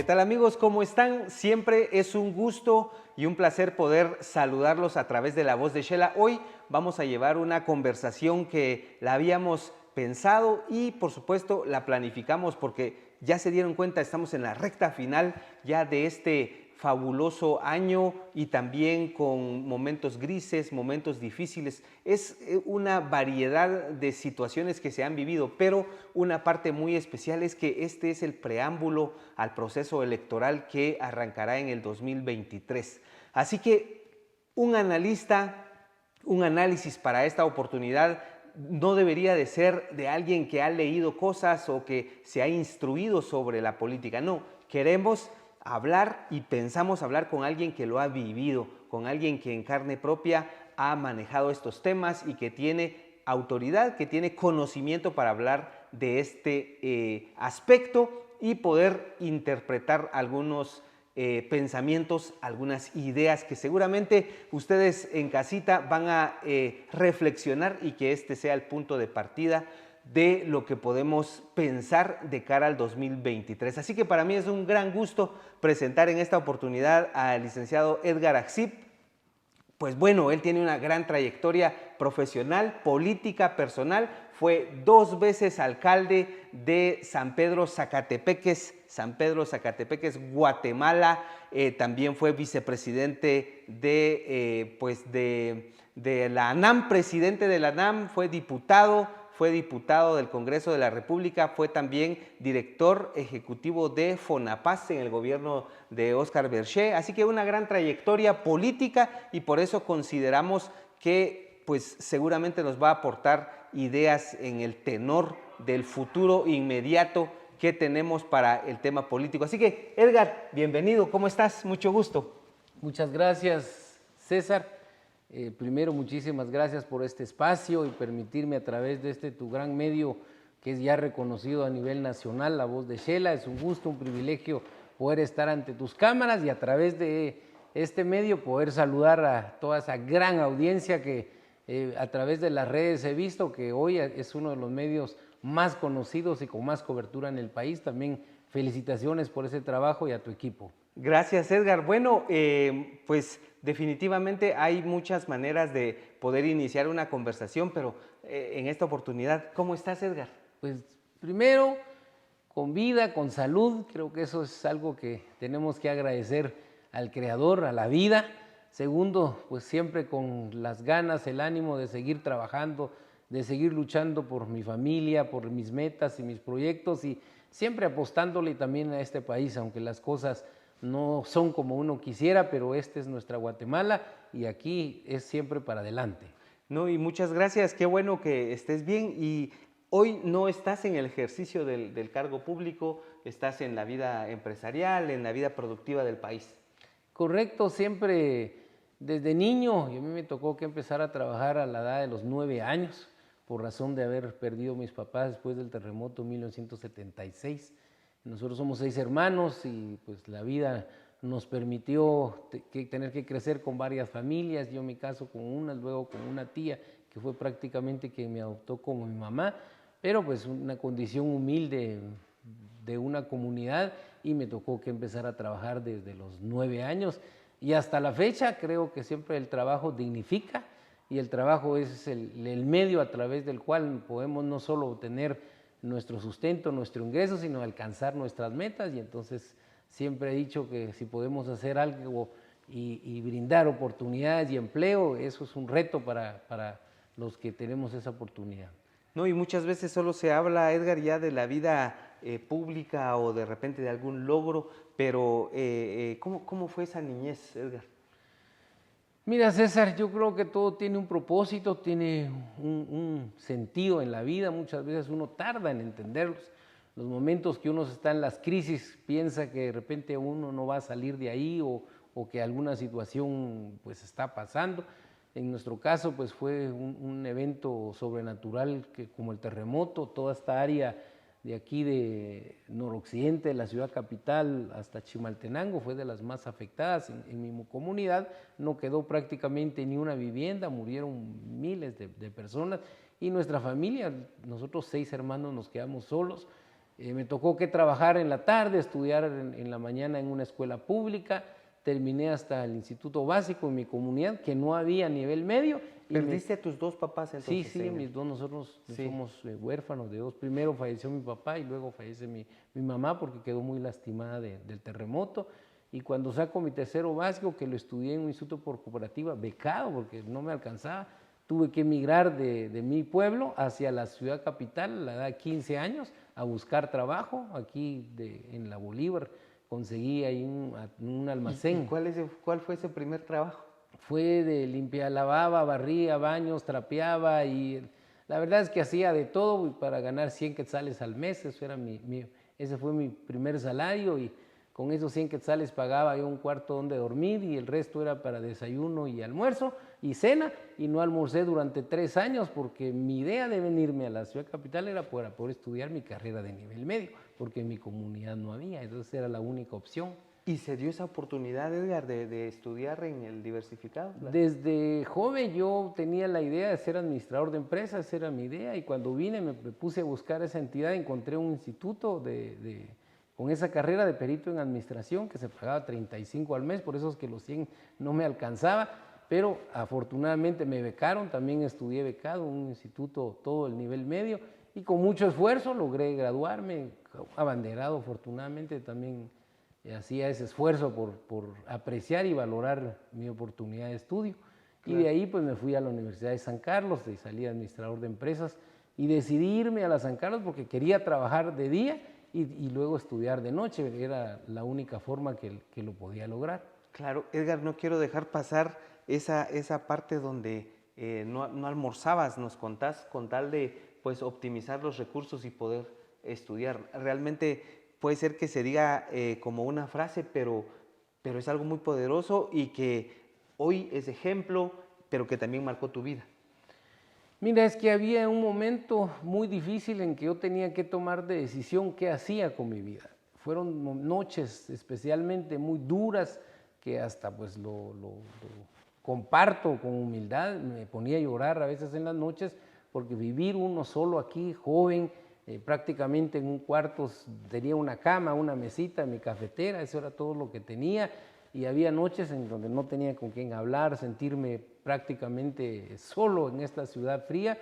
¿Qué tal amigos? ¿Cómo están? Siempre es un gusto y un placer poder saludarlos a través de La Voz de Xela. Hoy vamos a llevar una conversación que la habíamos pensado y por supuesto la planificamos porque ya se dieron cuenta, estamos en la recta final ya de este fabuloso año y también con momentos grises, momentos difíciles. Es una variedad de situaciones que se han vivido, pero una parte muy especial es que este es el preámbulo al proceso electoral que arrancará en el 2023. Así que un analista, un análisis para esta oportunidad no debería de ser de alguien que ha leído cosas o que se ha instruido sobre la política. No, queremos hablar y pensamos hablar con alguien que lo ha vivido, con alguien que en carne propia ha manejado estos temas y que tiene autoridad, que tiene conocimiento para hablar de este aspecto y poder interpretar algunos pensamientos, algunas ideas que seguramente ustedes en casita van a reflexionar y que este sea el punto de partida de lo que podemos pensar de cara al 2023. Así que para mí es un gran gusto presentar en esta oportunidad al licenciado Edgar Axip. Pues bueno, él tiene una gran trayectoria profesional, política, personal. Fue 2 veces alcalde de San Pedro Zacatepeques, Guatemala. También fue vicepresidente de la ANAM, presidente de la ANAM, fue diputado del Congreso de la República, fue también director ejecutivo de FONAPAS en el gobierno de Óscar Berché, así que una gran trayectoria política y por eso consideramos que pues seguramente nos va a aportar ideas en el tenor del futuro inmediato que tenemos para el tema político. Así que Edgar, bienvenido, ¿cómo estás? Mucho gusto. Muchas gracias, César. Primero, muchísimas gracias por este espacio y permitirme a través de este tu gran medio que es ya reconocido a nivel nacional, La Voz de Xela. Es un gusto, un privilegio poder estar ante tus cámaras y a través de este medio poder saludar a toda esa gran audiencia que a través de las redes he visto que hoy es uno de los medios más conocidos y con más cobertura en el país. También felicitaciones por ese trabajo y a tu equipo. Gracias, Edgar. Bueno, pues definitivamente hay muchas maneras de poder iniciar una conversación, pero en esta oportunidad, ¿cómo estás, Edgar? Pues primero, con vida, con salud, creo que eso es algo que tenemos que agradecer al Creador, a la vida. Segundo, pues siempre con las ganas, el ánimo de seguir trabajando, de seguir luchando por mi familia, por mis metas y mis proyectos y siempre apostándole también a este país, aunque las cosas no son como uno quisiera, pero esta es nuestra Guatemala y aquí es siempre para adelante. No, y muchas gracias, qué bueno que estés bien y hoy no estás en el ejercicio del cargo público, estás en la vida empresarial, en la vida productiva del país. Correcto, siempre desde niño, y a mí me tocó que empezar a trabajar a la edad de los 9 años, por razón de haber perdido a mis papás después del terremoto en 1976. Nosotros somos 6 hermanos y pues la vida nos permitió tener que crecer con varias familias. Yo me caso con una, luego con una tía que fue prácticamente quien me adoptó como mi mamá, pero pues una condición humilde de una comunidad y me tocó que empezar a trabajar desde los 9 años y hasta la fecha creo que siempre el trabajo dignifica y el trabajo es el medio a través del cual podemos no solo obtener nuestro sustento, nuestro ingreso, sino alcanzar nuestras metas y entonces siempre he dicho que si podemos hacer algo y brindar oportunidades y empleo, eso es un reto para los que tenemos esa oportunidad. No, y muchas veces solo se habla, Edgar, ya de la vida pública o de repente de algún logro, pero ¿cómo fue esa niñez, Edgar? Mira, César, yo creo que todo tiene un propósito, tiene un sentido en la vida. Muchas veces uno tarda en entenderlos. Los momentos que uno está en las crisis, piensa que de repente uno no va a salir de ahí o que alguna situación pues está pasando. En nuestro caso pues fue un evento sobrenatural que, como el terremoto, toda esta área de aquí de noroccidente de la ciudad capital hasta Chimaltenango fue de las más afectadas. En mi comunidad no quedó prácticamente ni una vivienda, murieron miles de personas y nuestra familia, nosotros 6 hermanos nos quedamos solos. Me tocó que trabajar en la tarde, estudiar en la mañana en una escuela pública, terminé hasta el instituto básico en mi comunidad, que no había nivel medio. ¿Perdiste a tus dos papás Sí, entonces? sí, mis dos, nosotros Sí. somos huérfanos de dos. Primero falleció mi papá y luego fallece mi mamá porque quedó muy lastimada del terremoto. Y cuando saco mi tercero básico, que lo estudié en un instituto por cooperativa, becado porque no me alcanzaba, tuve que emigrar de mi pueblo hacia la ciudad capital a la edad de 15 años a buscar trabajo. Aquí en la Bolívar conseguí ahí un almacén. ¿Y cuál fue ese primer trabajo? Fue de limpiar, lavaba, barría, baños, trapeaba y la verdad es que hacía de todo para ganar 100 quetzales al mes. Eso era ese fue mi primer salario y con esos 100 quetzales pagaba yo un cuarto donde dormir y el resto era para desayuno y almuerzo y cena, y no almorcé durante 3 años porque mi idea de venirme a la ciudad capital era para poder estudiar mi carrera de nivel medio, porque en mi comunidad no había, entonces era la única opción. ¿Y se dio esa oportunidad, Edgar, de estudiar en el diversificado? Desde joven yo tenía la idea de ser administrador de empresas, esa era mi idea, y cuando vine me puse a buscar esa entidad, encontré un instituto con esa carrera de perito en administración que se pagaba 35 al mes, por eso es que los 100 no me alcanzaba, pero afortunadamente me becaron, también estudié becado en un instituto todo el nivel medio, y con mucho esfuerzo logré graduarme, abanderado afortunadamente también. Hacía ese esfuerzo por apreciar y valorar mi oportunidad de estudio. Claro. Y de ahí pues me fui a la Universidad de San Carlos, y salí administrador de empresas, y decidí irme a la San Carlos porque quería trabajar de día y luego estudiar de noche, era la única forma que lo podía lograr. Claro, Edgar, no quiero dejar pasar esa parte donde no almorzabas, nos contás, con tal de pues optimizar los recursos y poder estudiar. Realmente puede ser que se diga como una frase, pero es algo muy poderoso y que hoy es ejemplo, pero que también marcó tu vida. Mira, es que había un momento muy difícil en que yo tenía que tomar de decisión qué hacía con mi vida. Fueron noches especialmente muy duras que hasta pues lo comparto con humildad, me ponía a llorar a veces en las noches porque vivir uno solo aquí, joven, prácticamente en un cuarto tenía una cama, una mesita, mi cafetera, eso era todo lo que tenía, y había noches en donde no tenía con quién hablar, sentirme prácticamente solo en esta ciudad fría,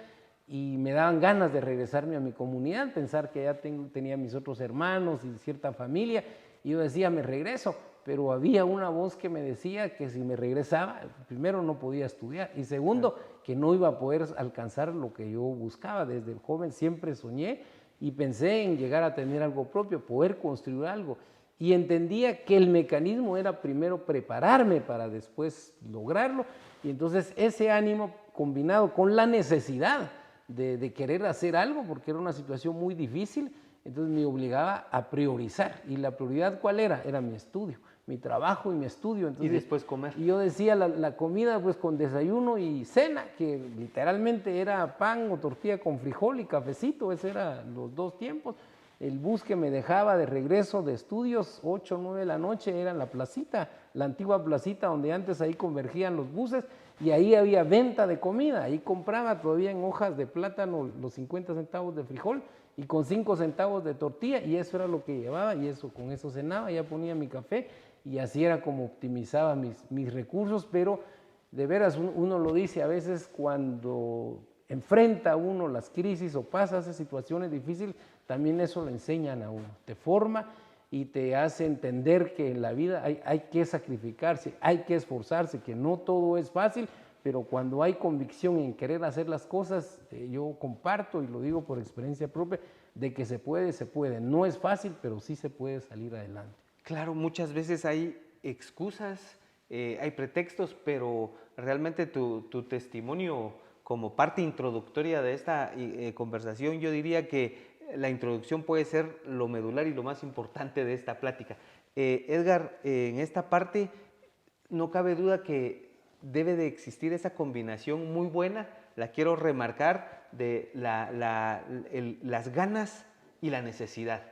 y me daban ganas de regresarme a mi comunidad, pensar que ya tenía mis otros hermanos y cierta familia, y yo decía, me regreso, pero había una voz que me decía que si me regresaba, primero no podía estudiar, y segundo, que no iba a poder alcanzar lo que yo buscaba. Desde joven siempre soñé y pensé en llegar a tener algo propio, poder construir algo, y entendía que el mecanismo era primero prepararme para después lograrlo, y entonces ese ánimo combinado con la necesidad de querer hacer algo, porque era una situación muy difícil, entonces me obligaba a priorizar, y la prioridad ¿cuál era? Era mi estudio, mi trabajo y mi estudio. Entonces, y después comer. Y yo decía la comida pues con desayuno y cena, que literalmente era pan o tortilla con frijol y cafecito, esos eran los 2 tiempos. El bus que me dejaba de regreso de estudios, 8 o 9 de la noche, era en la placita, la antigua placita donde antes ahí convergían los buses, y ahí había venta de comida, ahí compraba todavía en hojas de plátano los 50 centavos de frijol y con 5 centavos de tortilla, y eso era lo que llevaba, y con eso cenaba, ya ponía mi café, y así era como optimizaba mis recursos. Pero de veras uno lo dice a veces cuando enfrenta uno las crisis o pasa esas situaciones difíciles, también eso lo enseñan a uno, te forma y te hace entender que en la vida hay que sacrificarse, hay que esforzarse, que no todo es fácil, pero cuando hay convicción en querer hacer las cosas, yo comparto y lo digo por experiencia propia, de que se puede, no es fácil, pero sí se puede salir adelante. Claro, muchas veces hay excusas, hay pretextos, pero realmente tu testimonio como parte introductoria de esta conversación, yo diría que la introducción puede ser lo medular y lo más importante de esta plática. Edgar, en esta parte no cabe duda que debe de existir esa combinación muy buena, la quiero remarcar, de las ganas y la necesidad.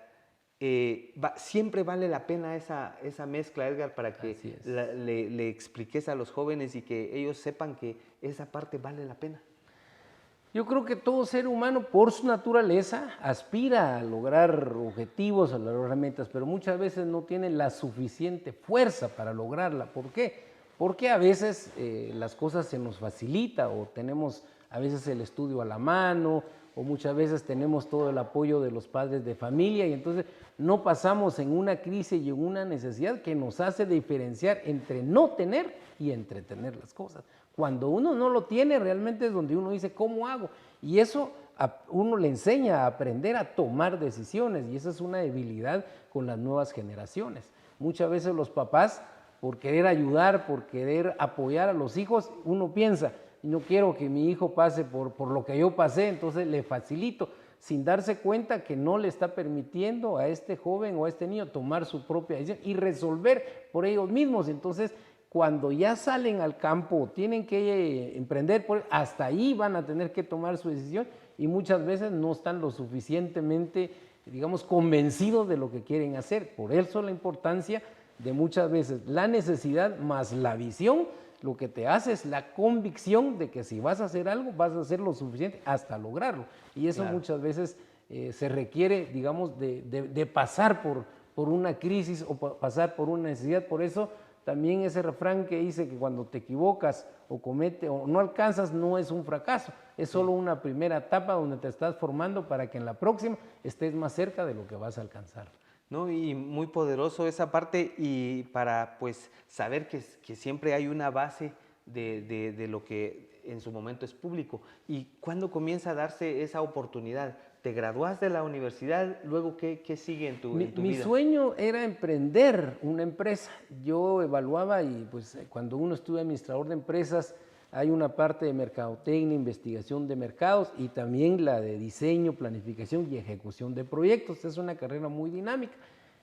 Siempre vale la pena esa mezcla, Edgar, para que le expliques a los jóvenes y que ellos sepan que esa parte vale la pena. Yo creo que todo ser humano, por su naturaleza, aspira a lograr objetivos, a lograr metas, pero muchas veces no tiene la suficiente fuerza para lograrla. ¿Por qué? Porque a veces las cosas se nos facilita o tenemos a veces el estudio a la mano o muchas veces tenemos todo el apoyo de los padres de familia y entonces no pasamos en una crisis y en una necesidad que nos hace diferenciar entre no tener y entre tener las cosas. Cuando uno no lo tiene, realmente es donde uno dice, ¿cómo hago? Y eso uno le enseña a aprender a tomar decisiones y esa es una debilidad con las nuevas generaciones. Muchas veces los papás, por querer ayudar, por querer apoyar a los hijos, uno piensa, no quiero que mi hijo pase por lo que yo pasé, entonces le facilito, sin darse cuenta que no le está permitiendo a este joven o a este niño tomar su propia decisión y resolver por ellos mismos. Entonces, cuando ya salen al campo, tienen que emprender, hasta ahí van a tener que tomar su decisión y muchas veces no están lo suficientemente, digamos, convencidos de lo que quieren hacer. Por eso la importancia de muchas veces la necesidad más la visión, lo que te hace es la convicción de que si vas a hacer algo, vas a hacer lo suficiente hasta lograrlo. Y eso claro, muchas veces se requiere, digamos, de pasar por una crisis o pasar por una necesidad. Por eso también ese refrán que dice que cuando te equivocas o no alcanzas no es un fracaso, es solo una primera etapa donde te estás formando para que en la próxima estés más cerca de lo que vas a alcanzar. No, y muy poderoso esa parte y para pues saber que siempre hay una base de lo que en su momento es público. ¿Y cuándo comienza a darse esa oportunidad? ¿Te gradúas de la universidad? Luego, ¿qué sigue en tu vida? Mi sueño era emprender una empresa. Yo evaluaba y pues cuando uno estudia administrador de empresas hay una parte de mercadotecnia, investigación de mercados y también la de diseño, planificación y ejecución de proyectos. Es una carrera muy dinámica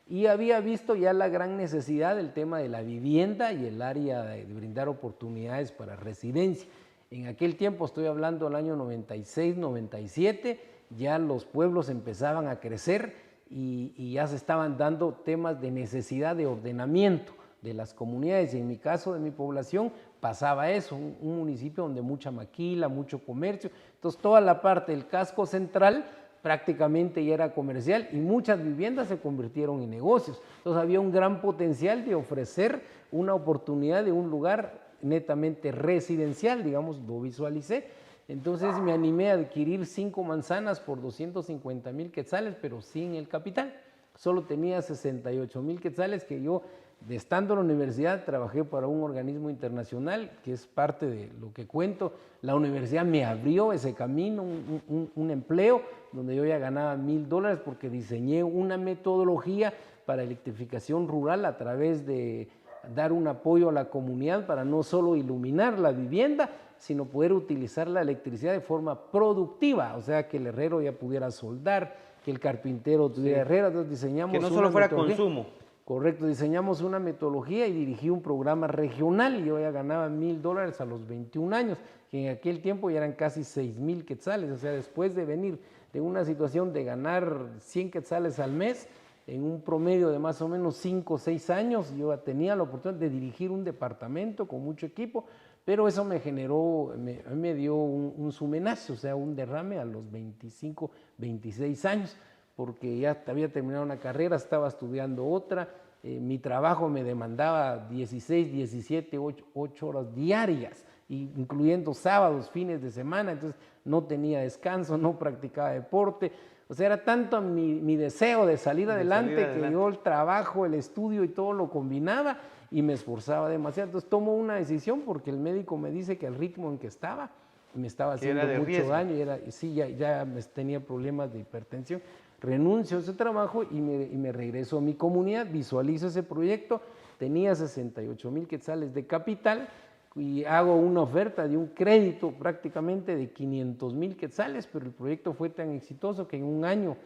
y había visto ya la gran necesidad del tema de la vivienda y el área de brindar oportunidades para residencia. En aquel tiempo, estoy hablando del año 96, 97, ya los pueblos empezaban a crecer y ya se estaban dando temas de necesidad de ordenamiento de las comunidades y en mi caso de mi población pasaba eso, un municipio donde mucha maquila, mucho comercio, entonces toda la parte del casco central prácticamente ya era comercial y muchas viviendas se convirtieron en negocios, entonces había un gran potencial de ofrecer una oportunidad de un lugar netamente residencial, digamos, lo visualicé. Entonces me animé a adquirir 5 manzanas por 250,000 quetzales, pero sin el capital. Solo tenía 68,000 quetzales que yo, estando en la universidad, trabajé para un organismo internacional, que es parte de lo que cuento. La universidad me abrió ese camino, un empleo donde yo ya ganaba $1,000 porque diseñé una metodología para electrificación rural a través de dar un apoyo a la comunidad para no solo iluminar la vivienda, sino poder utilizar la electricidad de forma productiva, o sea, que el herrero ya pudiera soldar, que el carpintero tuviera herrera, entonces diseñamos que no solo fuera consumo. Correcto, diseñamos una metodología y dirigí un programa regional y yo ya ganaba $1,000 a los 21 años, que en aquel tiempo ya eran casi 6,000 quetzales, o sea, después de venir de una situación de ganar 100 quetzales al mes, en un promedio de más o menos 5 o 6 años, yo tenía la oportunidad de dirigir un departamento con mucho equipo, pero eso me generó, me dio un sumenazo, o sea, un derrame a los 25, 26 años, porque ya había terminado una carrera, estaba estudiando otra, mi trabajo me demandaba 16, 17, 8 horas diarias, incluyendo sábados, fines de semana, entonces no tenía descanso, no practicaba deporte, o sea, era tanto mi deseo de salir adelante que yo el trabajo, el estudio y todo lo combinaba y me esforzaba demasiado. Entonces tomo una decisión porque el médico me dice que el ritmo en que estaba me estaba haciendo mucho daño y sí, ya tenía problemas de hipertensión. Renuncio a ese trabajo y me regreso a mi comunidad, visualizo ese proyecto, tenía 68,000 quetzales de capital y hago una oferta de un crédito prácticamente de 500,000 quetzales, pero el proyecto fue tan exitoso que en un año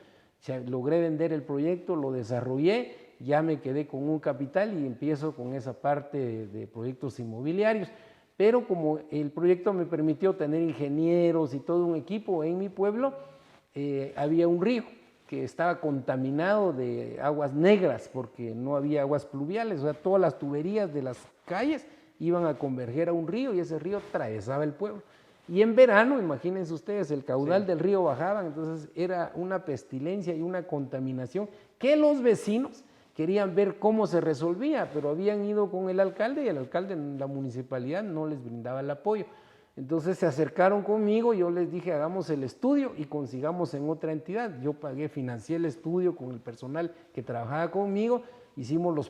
logré vender el proyecto, lo desarrollé, ya me quedé con un capital y empiezo con esa parte de proyectos inmobiliarios. Pero como el proyecto me permitió tener ingenieros y todo un equipo en mi pueblo, había un río que estaba contaminado de aguas negras porque no había aguas pluviales, o sea, todas las tuberías de las calles iban a converger a un río y ese río atravesaba el pueblo. Y en verano, imagínense ustedes, el caudal del río bajaba, entonces era una pestilencia y una contaminación que los vecinos querían ver cómo se resolvía, pero habían ido con el alcalde y el alcalde en la municipalidad no les brindaba el apoyo. Entonces se acercaron conmigo, yo les dije hagamos el estudio y consigamos en otra entidad. Yo pagué, financié el estudio con el personal que trabajaba conmigo, hicimos los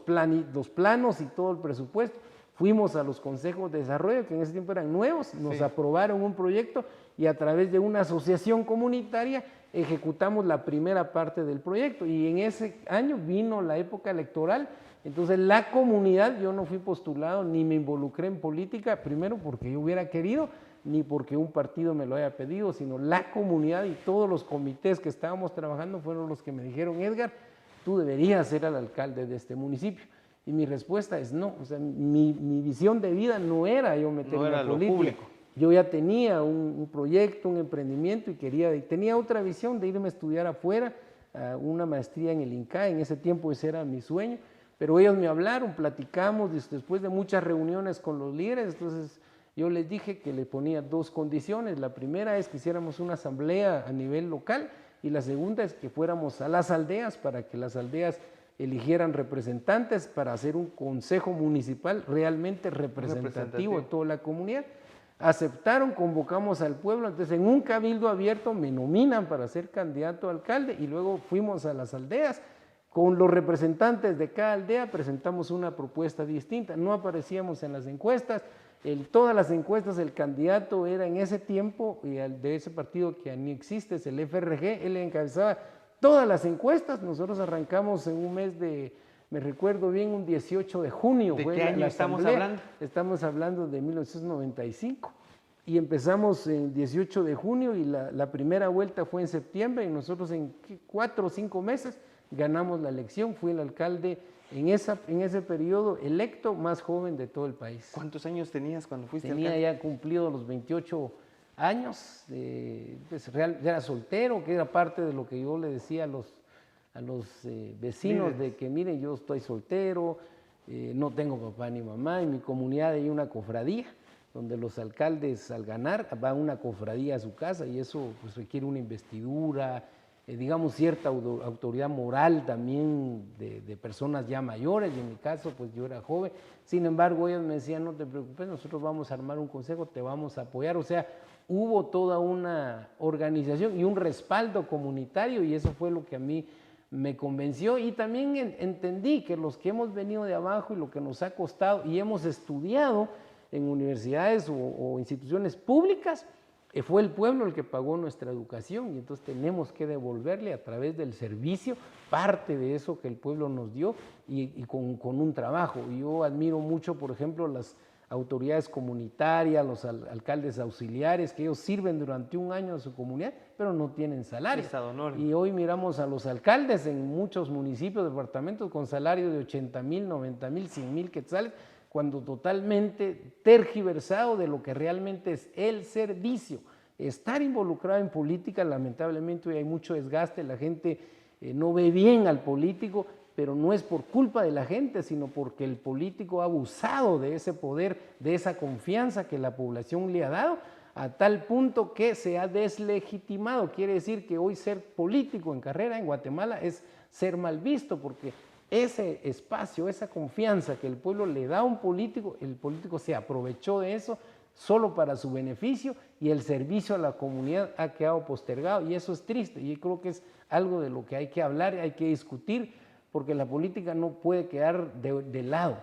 planos y todo el presupuesto. Fuimos a los consejos de desarrollo, que en ese tiempo eran nuevos, nos aprobaron un proyecto y a través de una asociación comunitaria ejecutamos la primera parte del proyecto. Y en ese año vino la época electoral, entonces la comunidad, yo no fui postulado ni me involucré en política, primero porque yo hubiera querido, ni porque un partido me lo haya pedido, sino la comunidad y todos los comités que estábamos trabajando fueron los que me dijeron, Edgar, tú deberías ser el alcalde de este municipio. Y mi respuesta es no, o sea, mi visión de vida no era yo meterme en la política. Público. Yo ya tenía un proyecto, un emprendimiento y tenía otra visión de irme a estudiar afuera, una maestría en el INCAE, en ese tiempo ese era mi sueño, pero ellos me hablaron, platicamos, después de muchas reuniones con los líderes, entonces yo les dije que le ponía dos condiciones, la primera es que hiciéramos una asamblea a nivel local y la segunda es que fuéramos a las aldeas para que las aldeas eligieran representantes para hacer un consejo municipal realmente representativo de toda la comunidad. Aceptaron, convocamos al pueblo, entonces en un cabildo abierto me nominan para ser candidato a alcalde y luego fuimos a las aldeas. Con los representantes de cada aldea presentamos una propuesta distinta, no aparecíamos en las encuestas, todas las encuestas el candidato era en ese tiempo, y de ese partido que ni existe, es el FRG, él encabezaba todas las encuestas. Nosotros arrancamos en un mes de, me recuerdo bien, un 18 de junio. ¿De qué año estamos hablando? Estamos hablando de 1995 y empezamos en 18 de junio y la primera vuelta fue en septiembre y nosotros en 4 o 5 meses ganamos la elección. Fui el alcalde en ese periodo electo más joven de todo el país. ¿Cuántos años tenías cuando fuiste alcalde? Tenía ya cumplido los 28 años, pues era soltero, que era parte de lo que yo le decía a los vecinos, de que miren, yo estoy soltero, no tengo papá ni mamá, en mi comunidad hay una cofradía, donde los alcaldes al ganar va una cofradía a su casa y eso pues requiere una investidura, digamos cierta autoridad moral también de personas ya mayores, y en mi caso pues yo era joven. Sin embargo ellos me decían, no te preocupes, nosotros vamos a armar un consejo, te vamos a apoyar, o sea, hubo toda una organización y un respaldo comunitario y eso fue lo que a mí me convenció. Y también entendí que los que hemos venido de abajo y lo que nos ha costado y hemos estudiado en universidades o instituciones públicas, fue el pueblo el que pagó nuestra educación y entonces tenemos que devolverle a través del servicio parte de eso que el pueblo nos dio y con un trabajo. Y yo admiro mucho, por ejemplo, las autoridades comunitarias, los alcaldes auxiliares, que ellos sirven durante un año a su comunidad, pero no tienen salario. Y hoy miramos a los alcaldes en muchos municipios, departamentos, con salarios de 80,000, 90,000, 100,000 quetzales, cuando totalmente tergiversado de lo que realmente es el servicio. Estar involucrado en política, lamentablemente hoy hay mucho desgaste, la gente no ve bien al político, pero no es por culpa de la gente, sino porque el político ha abusado de ese poder, de esa confianza que la población le ha dado, a tal punto que se ha deslegitimado. Quiere decir que hoy ser político en carrera en Guatemala es ser mal visto, porque ese espacio, esa confianza que el pueblo le da a un político, el político se aprovechó de eso solo para su beneficio y el servicio a la comunidad ha quedado postergado y eso es triste. Y yo creo que es algo de lo que hay que hablar, hay que discutir, porque la política no puede quedar de lado.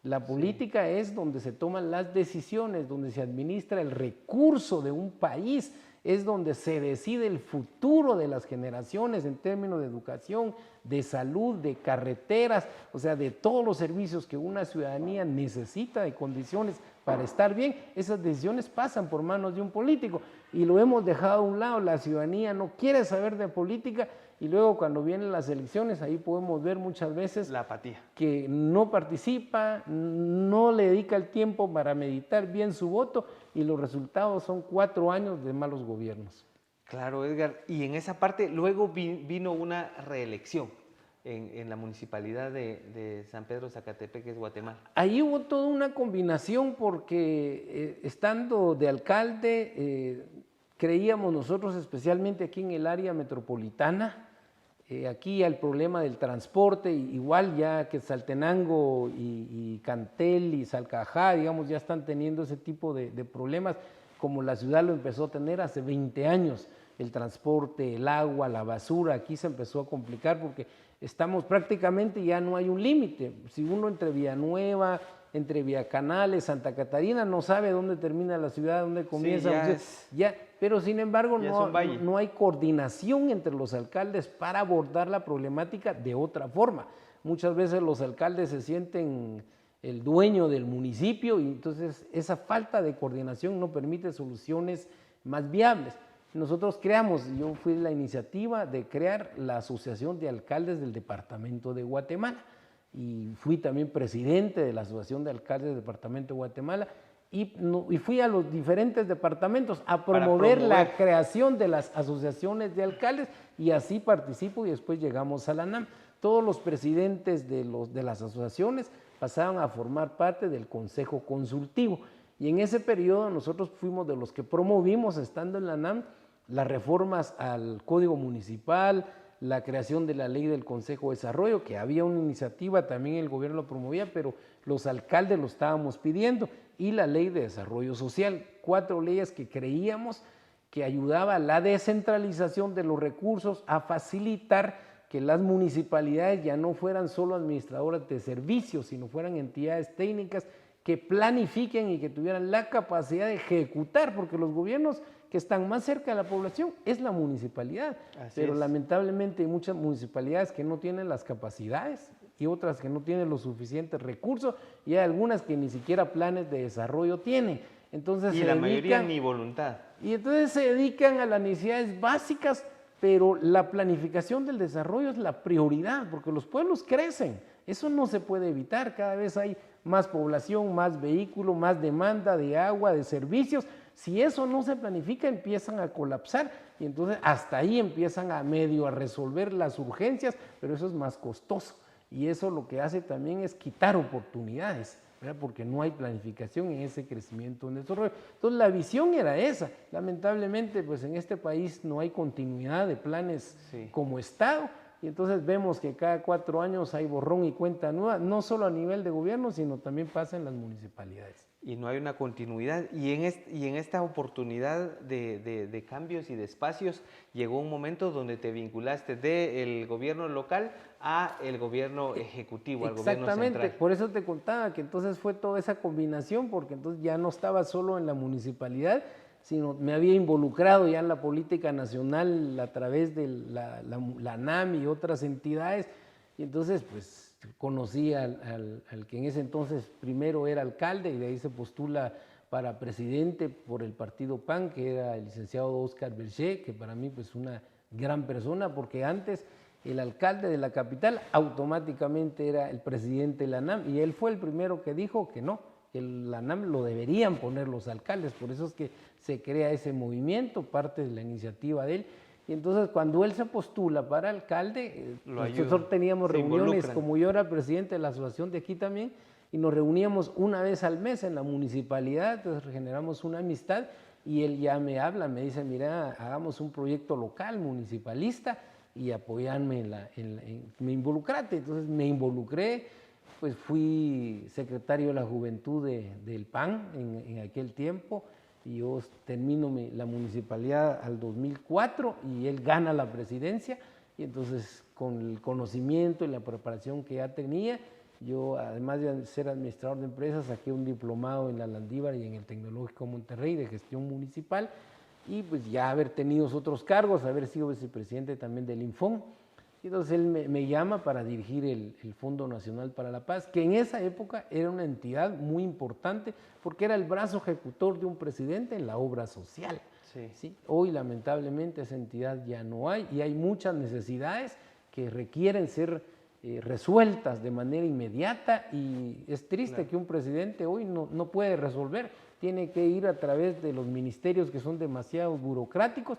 La política es donde se toman las decisiones, donde se administra el recurso de un país, es donde se decide el futuro de las generaciones en términos de educación, de salud, de carreteras, o sea, de todos los servicios que una ciudadanía necesita, de condiciones para estar bien. Esas decisiones pasan por manos de un político y lo hemos dejado a un lado. La ciudadanía no quiere saber de política y luego cuando vienen las elecciones ahí podemos ver muchas veces la apatía, que no participa, no le dedica el tiempo para meditar bien su voto y los resultados son 4 años de malos gobiernos. Claro, Edgar, y en esa parte luego vino una reelección. en la municipalidad de San Pedro Zacatepec, que es Guatemala? Ahí hubo toda una combinación porque estando de alcalde, creíamos nosotros, especialmente aquí en el área metropolitana, aquí el problema del transporte, igual ya que Saltenango y Cantel y Salcajá, digamos, ya están teniendo ese tipo de problemas, como la ciudad lo empezó a tener hace 20 años, el transporte, el agua, la basura, aquí se empezó a complicar porque estamos prácticamente, ya no hay un límite. Si uno entre Villanueva, entre Villacanales, Santa Catarina, no sabe dónde termina la ciudad, dónde comienza. Sí, Pero sin embargo no hay coordinación entre los alcaldes para abordar la problemática de otra forma. Muchas veces los alcaldes se sienten el dueño del municipio y entonces esa falta de coordinación no permite soluciones más viables. Nosotros yo fui la iniciativa de crear la Asociación de Alcaldes del Departamento de Guatemala y fui también presidente de la Asociación de Alcaldes del Departamento de Guatemala y fui a los diferentes departamentos a promover la creación de las asociaciones de alcaldes y así participo y después llegamos a la ANAM. Todos los presidentes de las asociaciones pasaron a formar parte del Consejo Consultivo y en ese periodo nosotros fuimos de los que promovimos, estando en la ANAM, las reformas al Código Municipal, la creación de la ley del Consejo de Desarrollo, que había una iniciativa, también el gobierno lo promovía, pero los alcaldes lo estábamos pidiendo, y la ley de desarrollo social, 4 leyes que creíamos que ayudaba a la descentralización de los recursos, a facilitar que las municipalidades ya no fueran solo administradoras de servicios, sino fueran entidades técnicas que planifiquen y que tuvieran la capacidad de ejecutar, porque los gobiernos que están más cerca de la población es la municipalidad, pero lamentablemente hay muchas municipalidades que no tienen las capacidades y otras que no tienen los suficientes recursos y hay algunas que ni siquiera planes de desarrollo tienen. Entonces y la mayoría ni voluntad. Y entonces se dedican a las necesidades básicas, pero la planificación del desarrollo es la prioridad, porque los pueblos crecen, eso no se puede evitar, cada vez hay más población, más vehículos, más demanda de agua, de servicios. Si eso no se planifica, empiezan a colapsar y entonces hasta ahí empiezan a resolver las urgencias, pero eso es más costoso y eso lo que hace también es quitar oportunidades, ¿verdad? Porque no hay planificación en ese crecimiento, en desarrollo. Entonces la visión era esa. Lamentablemente, pues en este país no hay continuidad de planes como Estado. Y entonces vemos que cada 4 años hay borrón y cuenta nueva, no solo a nivel de gobierno, sino también pasa en las municipalidades. Y no hay una continuidad. Y en esta oportunidad de cambios y de espacios, llegó un momento donde te vinculaste del gobierno local a el gobierno ejecutivo, al gobierno central. Exactamente, por eso te contaba que entonces fue toda esa combinación, porque entonces ya no estaba solo en la municipalidad, sino me había involucrado ya en la política nacional a través de la ANAM y otras entidades, y entonces pues conocí al que en ese entonces primero era alcalde y de ahí se postula para presidente por el partido PAN, que era el licenciado Oscar Berger, que para mí pues una gran persona, porque antes el alcalde de la capital automáticamente era el presidente de la ANAM y él fue el primero que dijo que no, que la ANAM lo deberían poner los alcaldes, por eso es que se crea ese movimiento, parte de la iniciativa de él. Y entonces cuando él se postula para alcalde, nosotros teníamos reuniones, como yo era presidente de la asociación de aquí también, y nos reuníamos una vez al mes en la municipalidad, entonces generamos una amistad y él ya me habla, me dice, mira, hagamos un proyecto local, municipalista, y apoyarme me involucrate. Entonces me involucré, pues fui secretario de la Juventud del PAN en aquel tiempo, y yo termino la municipalidad al 2004 y él gana la presidencia, y entonces con el conocimiento y la preparación que ya tenía, yo además de ser administrador de empresas, saqué un diplomado en la Landívar y en el Tecnológico Monterrey de gestión municipal, y pues ya haber tenido otros cargos, haber sido vicepresidente también del Infón. Entonces él me llama para dirigir el Fondo Nacional para la Paz, que en esa época era una entidad muy importante porque era el brazo ejecutor de un presidente en la obra social. ¿Sí? Hoy lamentablemente esa entidad ya no hay y hay muchas necesidades que requieren ser resueltas de manera inmediata y es triste que un presidente hoy no puede resolver, tiene que ir a través de los ministerios que son demasiado burocráticos.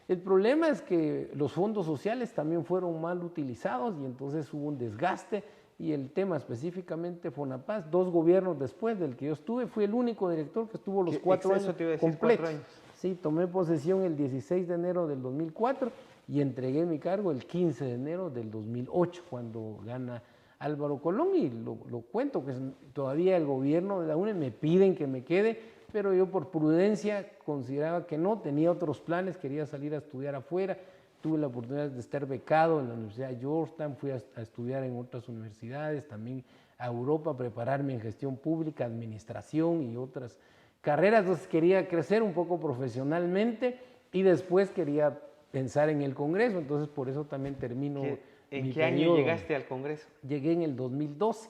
El problema es que los fondos sociales también fueron mal utilizados y entonces hubo un desgaste y el tema específicamente Fonapaz, 2 gobiernos después del que yo estuve, fui el único director que estuvo los 4 años te iba a decir, completos. 4 años. Sí, tomé posesión el 16 de enero del 2004 y entregué mi cargo el 15 de enero del 2008 cuando gana Álvaro Colón y lo cuento que todavía el gobierno de la UNE me piden que me quede, pero yo por prudencia consideraba que no, tenía otros planes, quería salir a estudiar afuera, tuve la oportunidad de estar becado en la Universidad de Georgetown, fui a estudiar en otras universidades, también a Europa, a prepararme en gestión pública, administración y otras carreras, entonces quería crecer un poco profesionalmente y después quería pensar en el Congreso, entonces por eso también termino ¿En mi qué año periodo. llegaste al Congreso? Llegué en el 2012,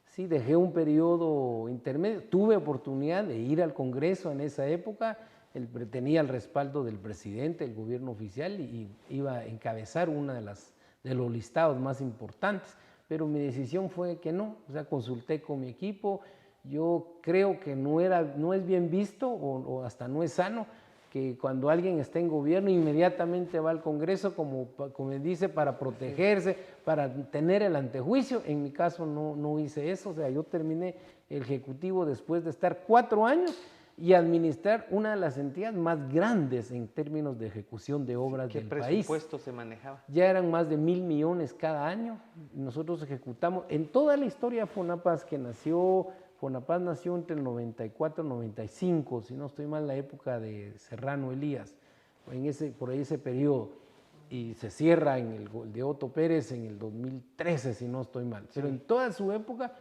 sí, dejé un periodo intermedio, tuve oportunidad de ir al Congreso en esa época, tenía el respaldo del presidente, el gobierno oficial y iba a encabezar uno de los listados más importantes, pero mi decisión fue que no, o sea, consulté con mi equipo, yo creo que no es bien visto o hasta no es sano que cuando alguien está en gobierno inmediatamente va al Congreso como dice para protegerse, para tener el antejuicio. En mi caso no hice eso, o sea, yo terminé el Ejecutivo después de estar 4 años y administrar una de las entidades más grandes en términos de ejecución de obras del país. ¿Qué presupuesto se manejaba? Ya eran más de 1.000 millones cada año. Nosotros ejecutamos en toda la historia de Fonapaz Fonapaz nació entre el 94 y 95, si no estoy mal, la época de Serrano Elías, por ahí ese periodo, y se cierra en el de Otto Pérez en el 2013, si no estoy mal. Pero en toda su época,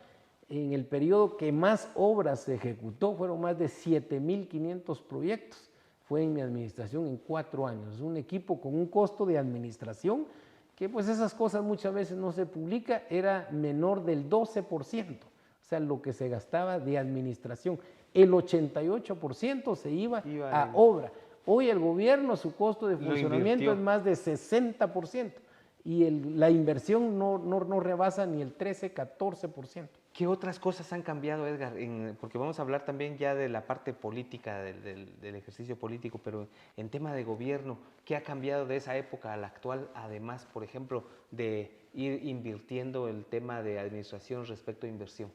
en el periodo que más obras se ejecutó, fueron más de 7.500 proyectos. Fue en mi administración en 4 años. Es un equipo con un costo de administración que pues esas cosas muchas veces no se publica, era menor del 12%. O sea, lo que se gastaba de administración. El 88% se iba a obra. Hoy el gobierno, su costo de funcionamiento es más de 60% y la inversión no rebasa ni el 13-14%. ¿Qué otras cosas han cambiado, Edgar? Porque vamos a hablar también ya de la parte política, del ejercicio político, pero en tema de gobierno, ¿qué ha cambiado de esa época a la actual? Además, por ejemplo, de ir invirtiendo el tema de administración respecto a inversión.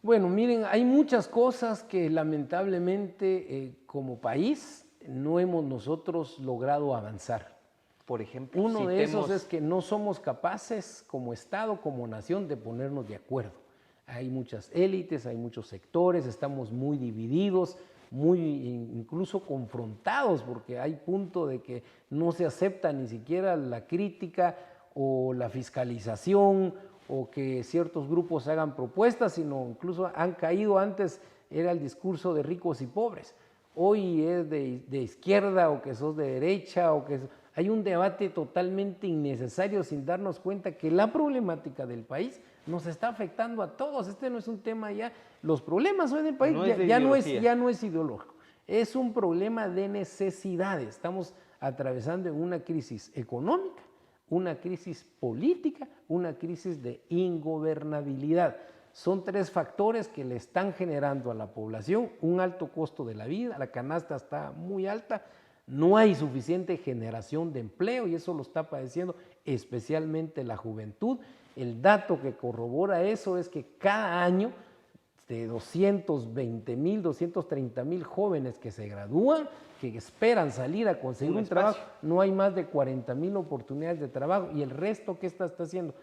Bueno, miren, hay muchas cosas que lamentablemente como país no hemos nosotros logrado avanzar. Por ejemplo, uno de esos es que no somos capaces como Estado, como nación, de ponernos de acuerdo. Hay muchas élites, hay muchos sectores, estamos muy divididos, muy incluso confrontados, porque hay punto de que no se acepta ni siquiera la crítica o la fiscalización o que ciertos grupos hagan propuestas, sino incluso han caído antes, era el discurso de ricos y pobres. Hoy es de izquierda o que sos de derecha o que hay un debate totalmente innecesario sin darnos cuenta que la problemática del país nos está afectando a todos. Este no es un tema ya, los problemas hoy del país ya no es ideológico, es un problema de necesidades. Estamos atravesando una crisis económica, una crisis política, una crisis de ingobernabilidad. Son 3 factores que le están generando a la población un alto costo de la vida, la canasta está muy alta, no hay suficiente generación de empleo y eso lo está padeciendo especialmente la juventud. El dato que corrobora eso es que cada año de 220,000, 230,000 jóvenes que se gradúan, que esperan salir a conseguir un trabajo, no hay más de 40,000 oportunidades de trabajo y el resto, ¿qué está haciendo?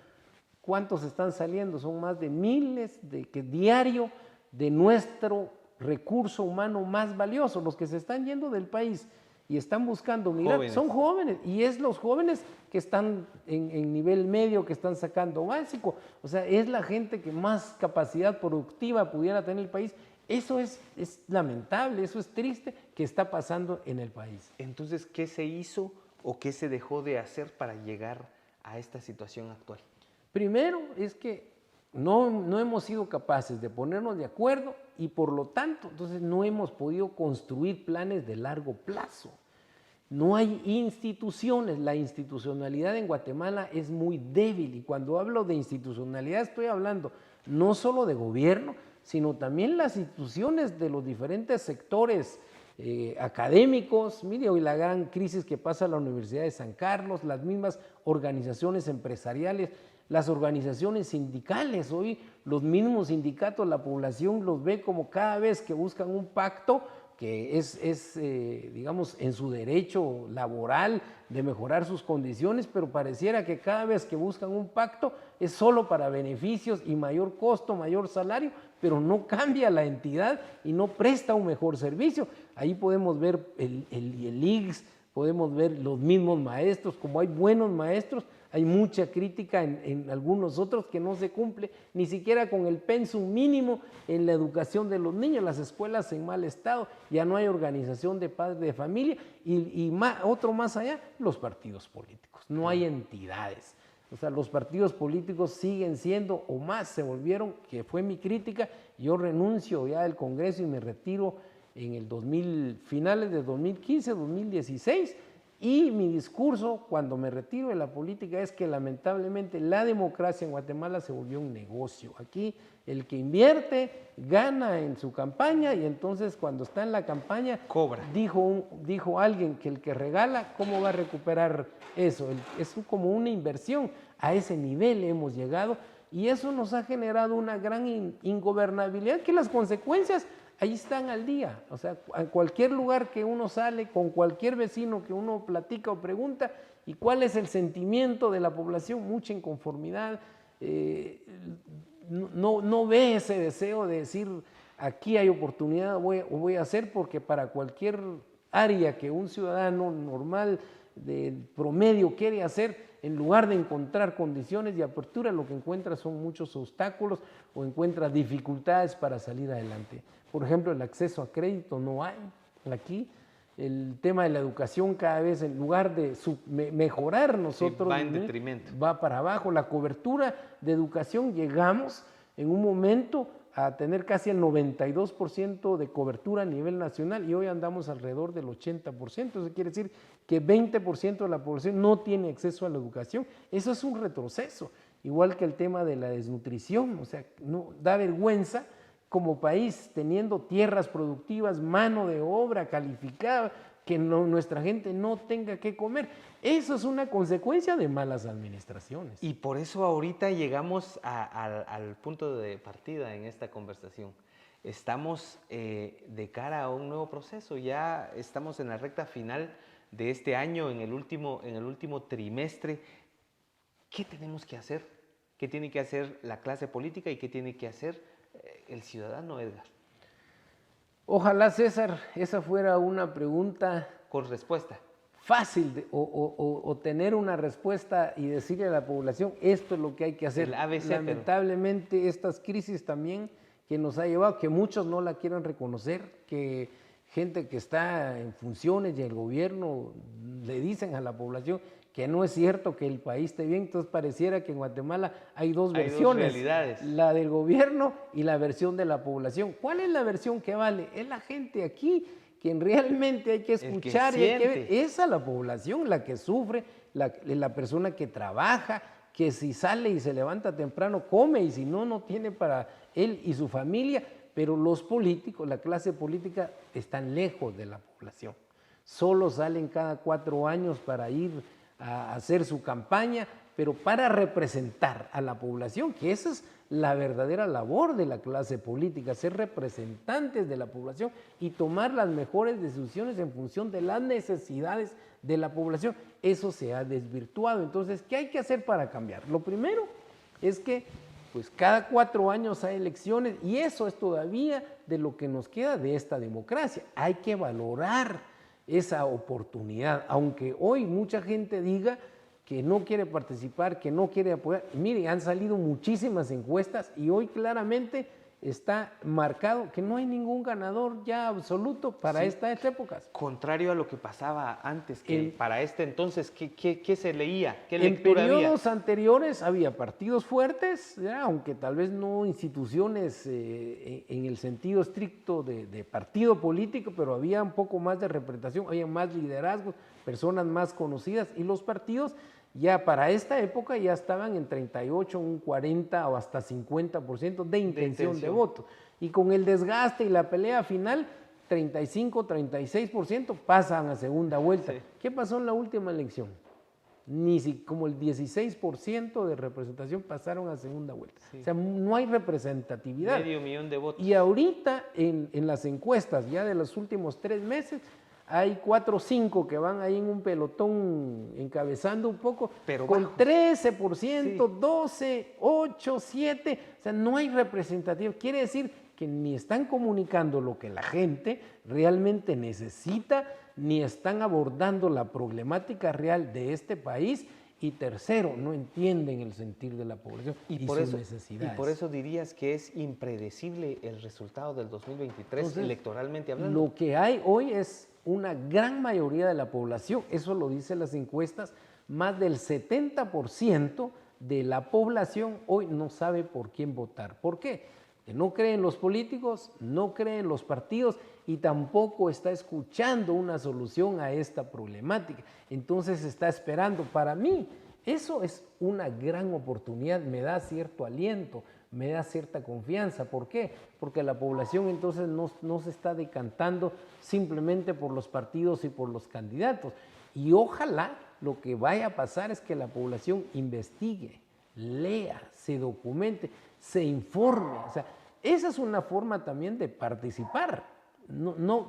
¿Cuántos están saliendo? Son más de miles diario de nuestro recurso humano más valioso, los que se están yendo del país y están buscando migrar, son jóvenes, y es los jóvenes que están en nivel medio, que están sacando básico, o sea, es la gente que más capacidad productiva pudiera tener el país. Eso es lamentable, eso es triste que está pasando en el país. Entonces, ¿qué se hizo o qué se dejó de hacer para llegar a esta situación actual? Primero es que no hemos sido capaces de ponernos de acuerdo y por lo tanto, entonces no hemos podido construir planes de largo plazo. No hay instituciones, la institucionalidad en Guatemala es muy débil y cuando hablo de institucionalidad estoy hablando no solo de gobierno, sino también las instituciones de los diferentes sectores académicos. Mire, hoy la gran crisis que pasa en la Universidad de San Carlos, las mismas organizaciones empresariales, las organizaciones sindicales. Hoy los mismos sindicatos, la población los ve como cada vez que buscan un pacto que es digamos, en su derecho laboral de mejorar sus condiciones, pero pareciera que cada vez que buscan un pacto es solo para beneficios y mayor costo, mayor salario, pero no cambia la entidad y no presta un mejor servicio. Ahí podemos ver el IGS, podemos ver los mismos maestros, como hay buenos maestros, hay mucha crítica en algunos otros que no se cumple ni siquiera con el pensum mínimo en la educación de los niños, las escuelas en mal estado, ya no hay organización de padres de familia y otro más allá, los partidos políticos, no hay entidades. O sea, los partidos políticos siguen siendo, o más se volvieron, que fue mi crítica, yo renuncio ya del Congreso y me retiro en el finales de 2015, 2016, y mi discurso cuando me retiro de la política es que lamentablemente la democracia en Guatemala se volvió un negocio. Aquí el que invierte gana en su campaña y entonces cuando está en la campaña cobra. Dijo alguien que el que regala, ¿cómo va a recuperar eso? Es como una inversión. A ese nivel hemos llegado y eso nos ha generado una gran ingobernabilidad que las consecuencias ahí están al día. O sea, a cualquier lugar que uno sale, con cualquier vecino que uno platica o pregunta, ¿y cuál es el sentimiento de la población? Mucha inconformidad, no ve ese deseo de decir, aquí hay oportunidad, voy a hacer, porque para cualquier área que un ciudadano normal de promedio quiere hacer, en lugar de encontrar condiciones de apertura, lo que encuentra son muchos obstáculos o encuentra dificultades para salir adelante. Por ejemplo, el acceso a crédito no hay aquí. El tema de la educación cada vez, en lugar de mejorar nosotros, va en detrimento. Va para abajo. La cobertura de educación, llegamos en un momento a tener casi el 92% de cobertura a nivel nacional y hoy andamos alrededor del 80%. Eso quiere decir que 20% de la población no tiene acceso a la educación. Eso es un retroceso, igual que el tema de la desnutrición. O sea, no, da vergüenza como país, teniendo tierras productivas, mano de obra calificada, que nuestra gente no tenga que comer. Eso es una consecuencia de malas administraciones. Y por eso ahorita llegamos al punto de partida en esta conversación. Estamos de cara a un nuevo proceso, ya estamos en la recta final de este año, en el último trimestre. ¿Qué tenemos que hacer? ¿Qué tiene que hacer la clase política y qué tiene que hacer el ciudadano, Edgar? Ojalá, César, esa fuera una pregunta con respuesta fácil o tener una respuesta y decirle a la población, esto es lo que hay que hacer. El ABC, lamentablemente, estas crisis también que nos ha llevado, que muchos no la quieren reconocer, que gente que está en funciones y el gobierno le dicen a la población que no es cierto que el país esté bien. Entonces pareciera que en Guatemala hay dos versiones, dos realidades, la del gobierno y la versión de la población. ¿Cuál es la versión que vale? Es la gente aquí, quien realmente hay que escuchar, y hay que ver. Es a la población la que sufre, la persona que trabaja, que si sale y se levanta temprano come y si no, no tiene para él y su familia. Pero los políticos, la clase política, están lejos de la población. Solo salen cada 4 años para ir a hacer su campaña, pero para representar a la población, que esa es la verdadera labor de la clase política, ser representantes de la población y tomar las mejores decisiones en función de las necesidades de la población. Eso se ha desvirtuado. Entonces, ¿qué hay que hacer para cambiar? Lo primero es que pues cada 4 años hay elecciones y eso es todavía de lo que nos queda de esta democracia. Hay que valorar esa oportunidad, aunque hoy mucha gente diga que no quiere participar, que no quiere apoyar. Mire, han salido muchísimas encuestas y hoy claramente está marcado que no hay ningún ganador ya absoluto para estas épocas. Contrario a lo que pasaba antes, que para entonces, ¿qué se leía? ¿Qué lectura había? En periodos anteriores había partidos fuertes, ya, aunque tal vez no instituciones en el sentido estricto de partido político, pero había un poco más de representación, había más liderazgos, personas más conocidas, y los partidos ya para esta época ya estaban en 38, un 40 o hasta 50% de intención de voto. Y con el desgaste y la pelea final, 35, 36% pasan a segunda vuelta. Sí. ¿Qué pasó en la última elección? Ni si, como el 16% de representación pasaron a segunda vuelta. Sí. O sea, no hay representatividad. Medio millón de votos. Y ahorita en las encuestas ya de los últimos 3 meses, hay 4 o 5 que van ahí en un pelotón encabezando un poco, Pero con bajos. 13%, Sí. 12, 8, 7, o sea, no hay representatividad. Quiere decir que ni están comunicando lo que la gente realmente necesita, ni están abordando la problemática real de este país, y tercero, no entienden el sentir de la población y por sus eso, necesidades. Y por eso dirías que es impredecible el resultado del 2023, Entonces, electoralmente hablando. Lo que hay hoy es una gran mayoría de la población, eso lo dicen las encuestas, más del 70% de la población hoy no sabe por quién votar. ¿Por qué? Que no cree en los políticos, no cree en los partidos y tampoco está escuchando una solución a esta problemática. Entonces está esperando. Para mí, eso es una gran oportunidad, me da cierto aliento, me da cierta confianza. ¿Por qué? Porque la población entonces no se está decantando simplemente por los partidos y por los candidatos. Y ojalá lo que vaya a pasar es que la población investigue, lea, se documente, se informe. O sea, esa es una forma también de participar.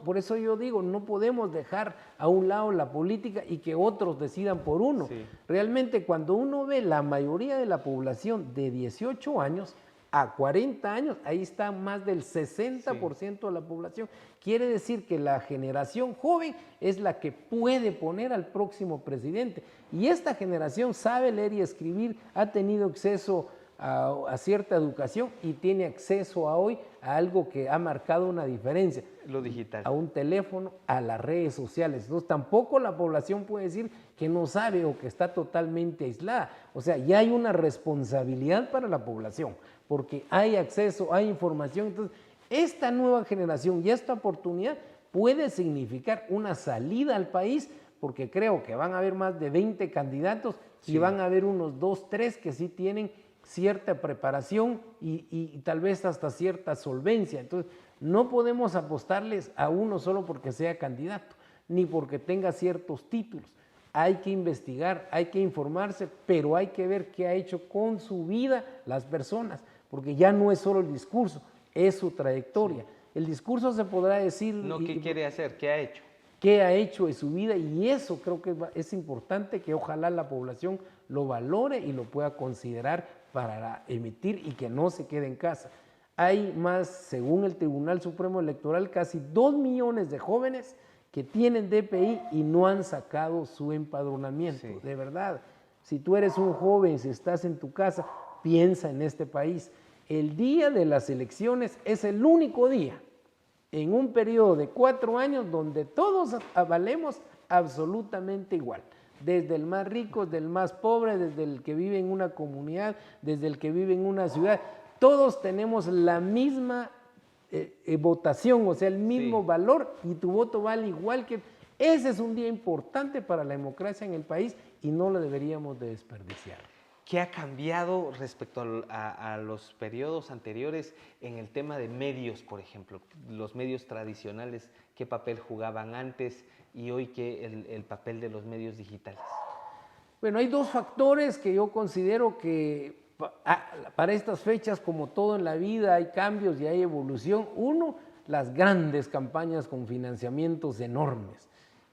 Por eso yo digo, no podemos dejar a un lado la política y que otros decidan por uno. Sí. Realmente cuando uno ve la mayoría de la población de 18 años a 40 años, ahí está más del 60% de la población. Quiere decir que la generación joven es la que puede poner al próximo presidente. Y esta generación sabe leer y escribir, ha tenido acceso a cierta educación y tiene acceso hoy a algo que ha marcado una diferencia. Lo digital. A un teléfono, a las redes sociales. Entonces tampoco la población puede decir que no sabe o que está totalmente aislada. O sea, ya hay una responsabilidad para la población, porque hay acceso, hay información. Entonces, esta nueva generación y esta oportunidad puede significar una salida al país, porque creo que van a haber más de 20 candidatos y van a haber unos 2, 3 que sí tienen cierta preparación y tal vez hasta cierta solvencia. Entonces, no podemos apostarles a uno solo porque sea candidato, ni porque tenga ciertos títulos. Hay que investigar, hay que informarse, pero hay que ver qué ha hecho con su vida las personas, porque ya no es solo el discurso, es su trayectoria. Sí. El discurso se podrá decir... No, ¿qué quiere hacer? ¿Qué ha hecho? ¿Qué ha hecho de su vida? Y eso creo que es importante, que ojalá la población lo valore y lo pueda considerar para emitir y que no se quede en casa. Hay más, según el Tribunal Supremo Electoral, casi 2 millones de jóvenes que tienen DPI y no han sacado su empadronamiento. Sí. De verdad, si tú eres un joven, si estás en tu casa, piensa en este país. El día de las elecciones es el único día en un periodo de 4 años donde todos valemos absolutamente igual. Desde el más rico, desde el más pobre, desde el que vive en una comunidad, desde el que vive en una ciudad, todos tenemos la misma votación, o sea, el mismo valor, y tu voto vale igual que... Ese es un día importante para la democracia en el país y no lo deberíamos de desperdiciar. ¿Qué ha cambiado respecto a los periodos anteriores en el tema de medios, por ejemplo? Los medios tradicionales, ¿qué papel jugaban antes y hoy el papel de los medios digitales? Bueno, hay 2 factores que yo considero que para estas fechas, como todo en la vida, hay cambios y hay evolución. Uno, las grandes campañas con financiamientos enormes,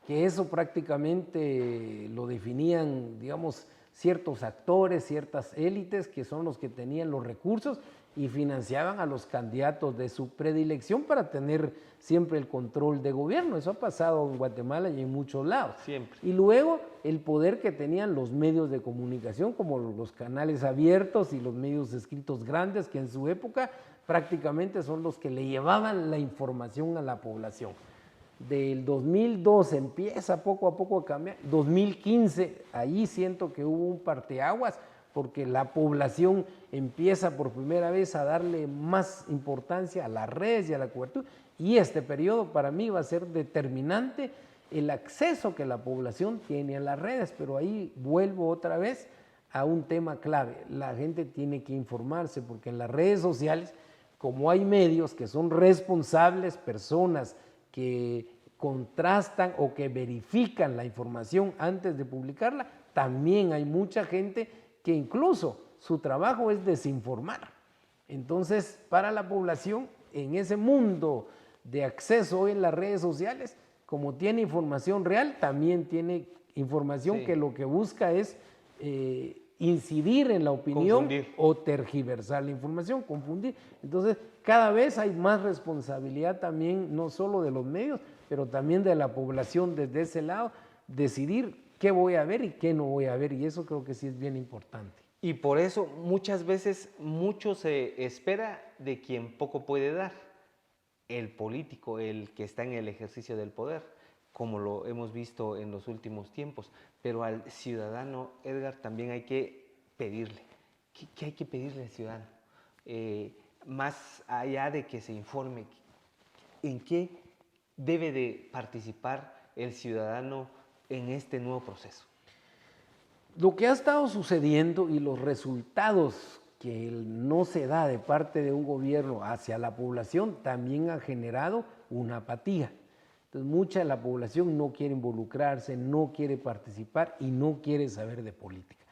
que eso prácticamente lo definían, digamos, ciertos actores, ciertas élites que son los que tenían los recursos y financiaban a los candidatos de su predilección para tener siempre el control de gobierno. Eso ha pasado en Guatemala y en muchos lados. Siempre. Y luego el poder que tenían los medios de comunicación, como los canales abiertos y los medios escritos grandes, que en su época prácticamente son los que le llevaban la información a la población. Del 2002 empieza poco a poco a cambiar. 2015, ahí siento que hubo un parteaguas, porque la población empieza por primera vez a darle más importancia a las redes y a la cobertura. Y este periodo para mí va a ser determinante el acceso que la población tiene a las redes, pero ahí vuelvo otra vez a un tema clave. La gente tiene que informarse, porque en las redes sociales, como hay medios que son responsables, personas que contrastan o que verifican la información antes de publicarla, también hay mucha gente que incluso su trabajo es desinformar. Entonces, para la población, en ese mundo de acceso hoy en las redes sociales, como tiene información real, también tiene información que lo que busca es incidir en la opinión o tergiversar la información, confundir. Entonces, cada vez hay más responsabilidad también, no solo de los medios, pero también de la población desde ese lado, decidir qué voy a ver y qué no voy a ver, y eso creo que sí es bien importante. Y por eso muchas veces mucho se espera de quien poco puede dar, el político, el que está en el ejercicio del poder, como lo hemos visto en los últimos tiempos. Pero al ciudadano, Edgar, también hay que pedirle. ¿Qué hay que pedirle al ciudadano? Más allá de que se informe, ¿en qué debe de participar el ciudadano en este nuevo proceso? Lo que ha estado sucediendo y los resultados que no se da de parte de un gobierno hacia la población también ha generado una apatía. Entonces, mucha de la población no quiere involucrarse, no quiere participar y no quiere saber de política.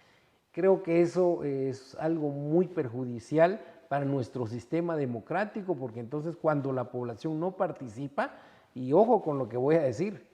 Creo que eso es algo muy perjudicial para nuestro sistema democrático, porque entonces cuando la población no participa, y ojo con lo que voy a decir,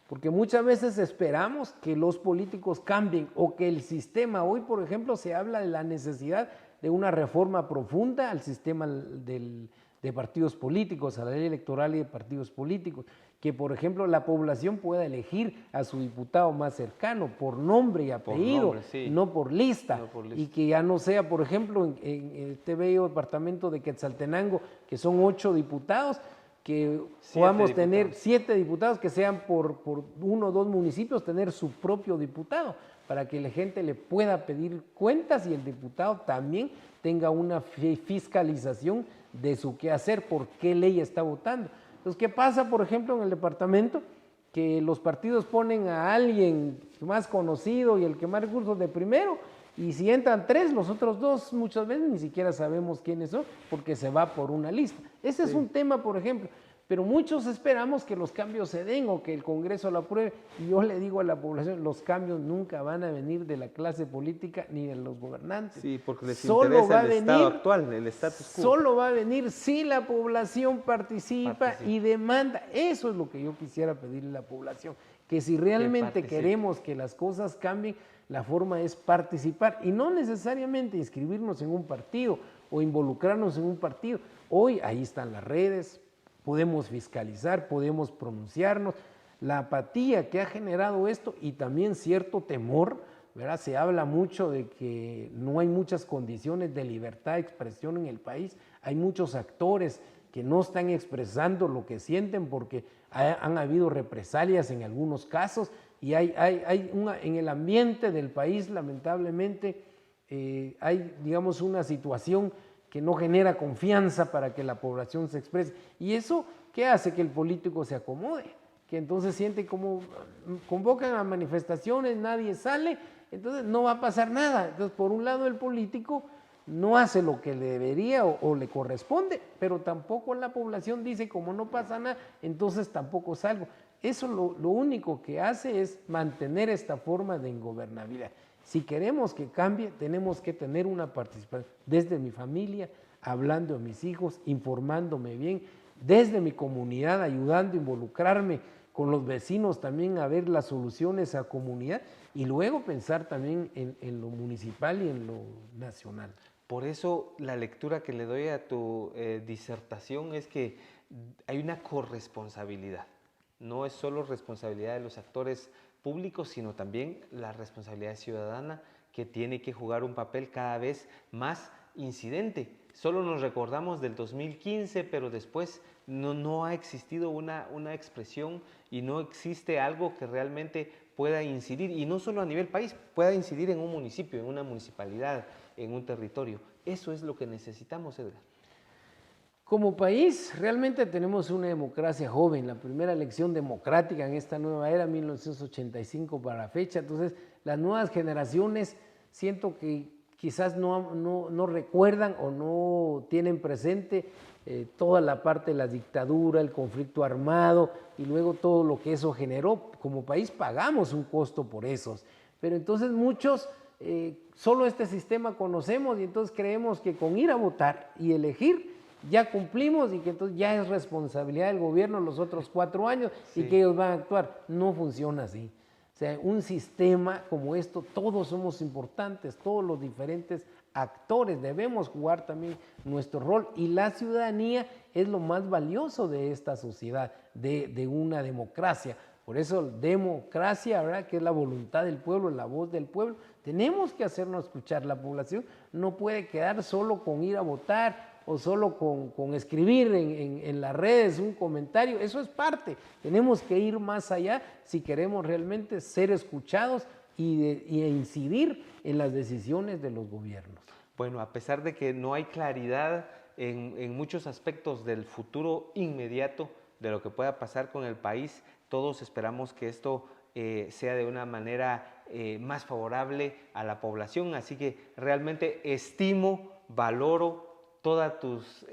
porque muchas veces esperamos que los políticos cambien o que el sistema, hoy por ejemplo se habla de la necesidad de una reforma profunda al sistema de partidos políticos, a la ley electoral y de partidos políticos, que por ejemplo la población pueda elegir a su diputado más cercano por nombre y apellido, no por lista, y que ya no sea, por ejemplo, en este bello departamento de Quetzaltenango, que son 8 diputados, que podamos tener 7 diputados que sean por 1 o 2 municipios, tener su propio diputado, para que la gente le pueda pedir cuentas y el diputado también tenga una fiscalización de su quehacer, por qué ley está votando. Entonces, ¿qué pasa, por ejemplo, en el departamento? Que los partidos ponen a alguien más conocido y el que más recursos de primero, y si entran 3, los otros 2 muchas veces ni siquiera sabemos quiénes son, porque se va por una lista. Ese es un tema, por ejemplo, pero muchos esperamos que los cambios se den o que el Congreso lo apruebe, y yo le digo a la población, los cambios nunca van a venir de la clase política ni de los gobernantes. Sí, porque les interesa el estado actual, el status quo. Solo va a venir si la población participa y demanda. Eso es lo que yo quisiera pedirle a la población, que si realmente queremos que las cosas cambien, la forma es participar y no necesariamente inscribirnos en un partido o involucrarnos en un partido. Hoy ahí están las redes, podemos fiscalizar, podemos pronunciarnos. La apatía que ha generado esto y también cierto temor, ¿verdad? Se habla mucho de que no hay muchas condiciones de libertad de expresión en el país, hay muchos actores que no están expresando lo que sienten porque han habido represalias en algunos casos, y en el ambiente del país lamentablemente hay, digamos, una situación que no genera confianza para que la población se exprese, y eso ¿qué hace? Que el político se acomode, que entonces siente como convocan a manifestaciones, nadie sale, entonces no va a pasar nada. Entonces, por un lado, el político no hace lo que le debería o le corresponde, pero tampoco la población dice, como no pasa nada, entonces tampoco salgo. Eso lo único que hace es mantener esta forma de ingobernabilidad. Si queremos que cambie, tenemos que tener una participación desde mi familia, hablando a mis hijos, informándome bien, desde mi comunidad, ayudando, involucrarme con los vecinos también a ver las soluciones a comunidad, y luego pensar también en lo municipal y en lo nacional. Por eso la lectura que le doy a tu disertación es que hay una corresponsabilidad. No es solo responsabilidad de los actores públicos, sino también la responsabilidad ciudadana, que tiene que jugar un papel cada vez más incidente. Solo nos recordamos del 2015, pero después no ha existido una expresión y no existe algo que realmente pueda incidir, y no solo a nivel país, pueda incidir en un municipio, en una municipalidad, en un territorio. Eso es lo que necesitamos, Edgar. Como país, realmente tenemos una democracia joven, la primera elección democrática en esta nueva era, 1985 para la fecha. Entonces, las nuevas generaciones siento que quizás no recuerdan o no tienen presente toda la parte de la dictadura, el conflicto armado y luego todo lo que eso generó. Como país pagamos un costo por esos, pero entonces muchos solo este sistema conocemos y entonces creemos que con ir a votar y elegir ya cumplimos y que entonces ya es responsabilidad del gobierno los otros 4 años y que ellos van a actuar. No funciona así. O sea, un sistema como esto, todos somos importantes, todos los diferentes actores debemos jugar también nuestro rol y la ciudadanía es lo más valioso de esta sociedad, de una democracia. Por eso democracia, ¿verdad?, que es la voluntad del pueblo, la voz del pueblo, tenemos que hacernos escuchar. La población no puede quedar solo con ir a votar o solo con escribir en las redes un comentario. Eso es parte, tenemos que ir más allá si queremos realmente ser escuchados e incidir en las decisiones de los gobiernos. Bueno, a pesar de que no hay claridad en muchos aspectos del futuro inmediato de lo que pueda pasar con el país, todos esperamos que esto sea de una manera más favorable a la población, así que realmente estimo, valoro todas tus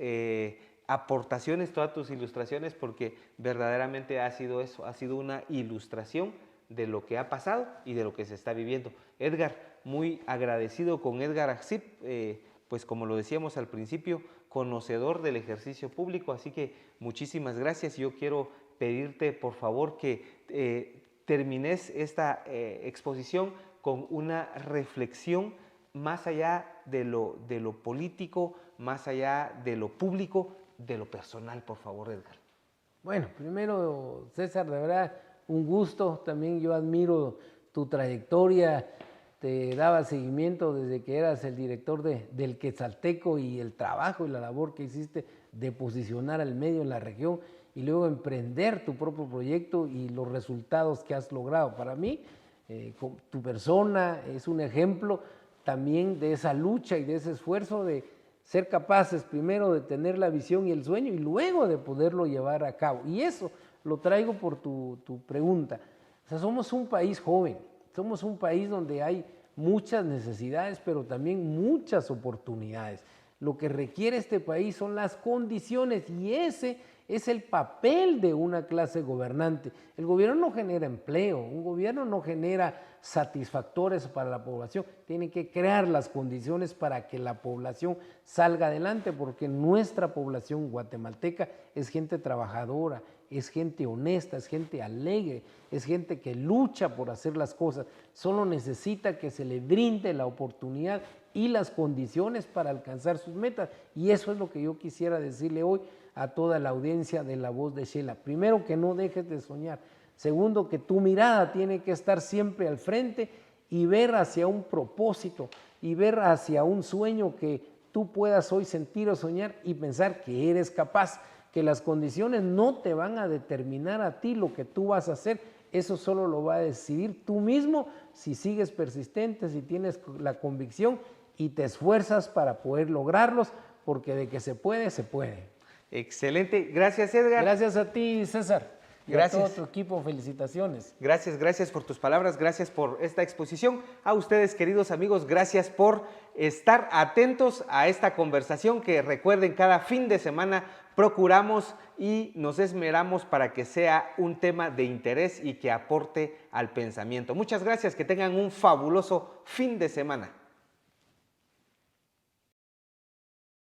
aportaciones, todas tus ilustraciones, porque verdaderamente ha sido eso, ha sido una ilustración de lo que ha pasado y de lo que se está viviendo. Edgar, muy agradecido con Edgar Axip, pues como lo decíamos al principio, conocedor del ejercicio público, así que muchísimas gracias. Yo quiero pedirte por favor que termines esta exposición con una reflexión más allá de lo político, más allá de lo público, de lo personal, por favor, Edgar. Bueno, primero, César, de verdad, un gusto. También yo admiro tu trayectoria. Te daba seguimiento desde que eras el director del Quetzalteco y el trabajo y la labor que hiciste de posicionar al medio en la región y luego emprender tu propio proyecto y los resultados que has logrado. Para mí, tu persona es un ejemplo también de esa lucha y de ese esfuerzo de ser capaces primero de tener la visión y el sueño y luego de poderlo llevar a cabo. Y eso lo traigo por tu pregunta. O sea, somos un país joven, somos un país donde hay muchas necesidades, pero también muchas oportunidades. Lo que requiere este país son las condiciones y ese es el papel de una clase gobernante. El gobierno no genera empleo, un gobierno no genera satisfactores para la población, tiene que crear las condiciones para que la población salga adelante, porque nuestra población guatemalteca es gente trabajadora, es gente honesta, es gente alegre, es gente que lucha por hacer las cosas, solo necesita que se le brinde la oportunidad y las condiciones para alcanzar sus metas, y eso es lo que yo quisiera decirle hoy a toda la audiencia de La Voz de Xela. Primero, que no dejes de soñar. Segundo, que tu mirada tiene que estar siempre al frente y ver hacia un propósito y ver hacia un sueño que tú puedas hoy sentir o soñar y pensar que eres capaz, que las condiciones no te van a determinar a ti lo que tú vas a hacer. Eso solo lo va a decidir tú mismo si sigues persistente, si tienes la convicción y te esfuerzas para poder lograrlos, porque de que se puede, se puede. Excelente, gracias Edgar. Gracias a ti, César. Gracias. Y a todo tu equipo, felicitaciones. Gracias por tus palabras, gracias por esta exposición. A ustedes, queridos amigos, gracias por estar atentos a esta conversación que recuerden, cada fin de semana procuramos y nos esmeramos para que sea un tema de interés y que aporte al pensamiento. Muchas gracias, que tengan un fabuloso fin de semana.